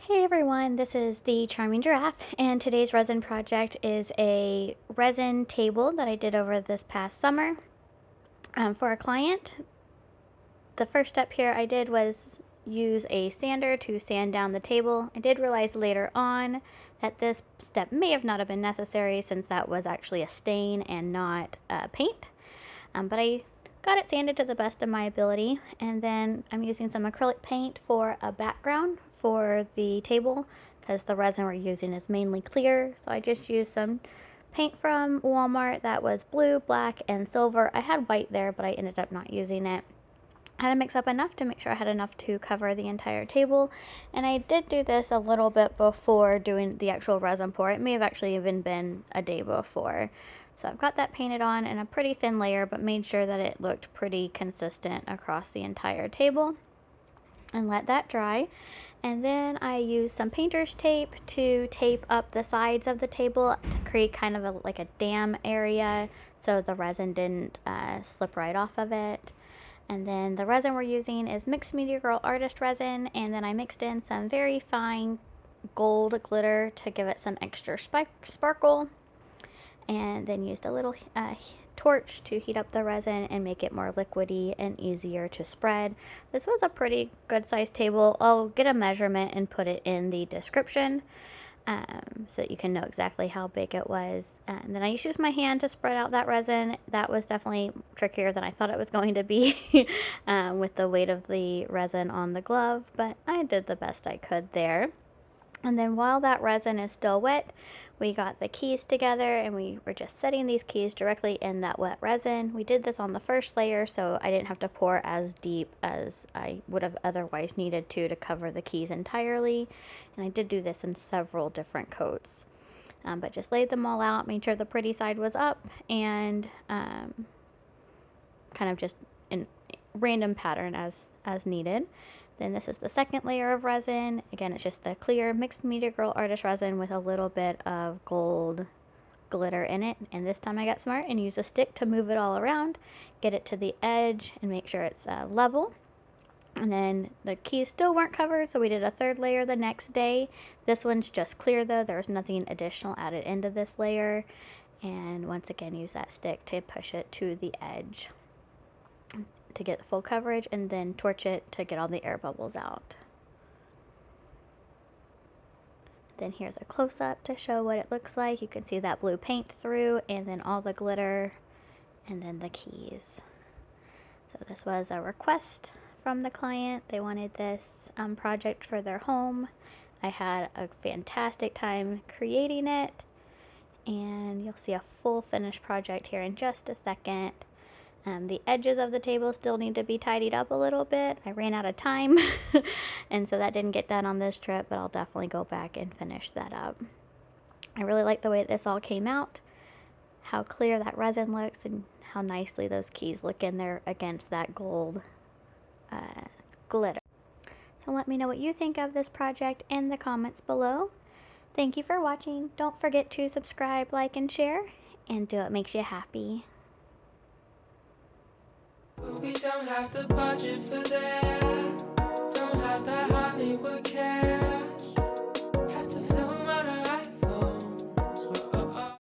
Hey everyone, this is the Charming Giraffe, and today's resin project is a resin table that I did over this past summer for a client. The first step here I did was use a sander to sand down the table. I did realize later on that this step may have not have been necessary since that was actually a stain and not paint, but I got it sanded to the best of my ability, and then I'm using some acrylic paint for a background for the table because the resin we're using is mainly clear. So I just used some paint from Walmart that was blue, black, and silver. I had white there, but I ended up not using it. I had to mix up enough to make sure I had enough to cover the entire table, and I did do this a little bit before doing the actual resin pour. It may have actually even been a day before. So I've got that painted on in a pretty thin layer, but made sure that it looked pretty consistent across the entire table, and let that dry. And then I used some painter's tape to tape up the sides of the table to create kind of like a dam area so the resin didn't slip right off of it. And then the resin we're using is Mixed Media Girl Artist Resin, and then I mixed in some very fine gold glitter to give it some extra sparkle, and then used a little torch to heat up the resin and make it more liquidy and easier to spread. This was a pretty good sized table. I'll get a measurement and put it in the description so that you can know exactly how big it was. And then I just used my hand to spread out that resin. That was definitely trickier than I thought it was going to be with the weight of the resin on the glove, but I did the best I could there. And then while that resin is still wet, we got the keys together and we were just setting these keys directly in that wet resin. We did this on the first layer, so I didn't have to pour as deep as I would have otherwise needed to cover the keys entirely. And I did do this in several different coats. But just laid them all out, made sure the pretty side was up, and kind of just in random pattern as needed. Then this is the second layer of resin. Again, it's just the clear Mixed Media Girl Artist Resin with a little bit of gold glitter in it. And this time I got smart and used a stick to move it all around, get it to the edge, and make sure it's level. And then the keys still weren't covered, so we did a third layer the next day. This one's just clear though. There's nothing additional added into this layer. And once again, use that stick to push it to the edge to get full coverage, and then torch it to get all the air bubbles out. Then here's a close-up to show what it looks like. You can see that blue paint through, and then all the glitter, and then the keys. So this was a request from the client. They wanted this project for their home. I had a fantastic time creating it, and you'll see a full finished project here in just a second. The edges of the table still need to be tidied up a little bit. I ran out of time and so that didn't get done on this trip, but I'll definitely go back and finish that up. I really like the way this all came out, how clear that resin looks, and how nicely those keys look in there against that gold glitter. So let me know what you think of this project in the comments below. Thank you for watching. Don't forget to subscribe, like, and share, and do what makes you happy. We don't have the budget for that, don't have that Hollywood cash.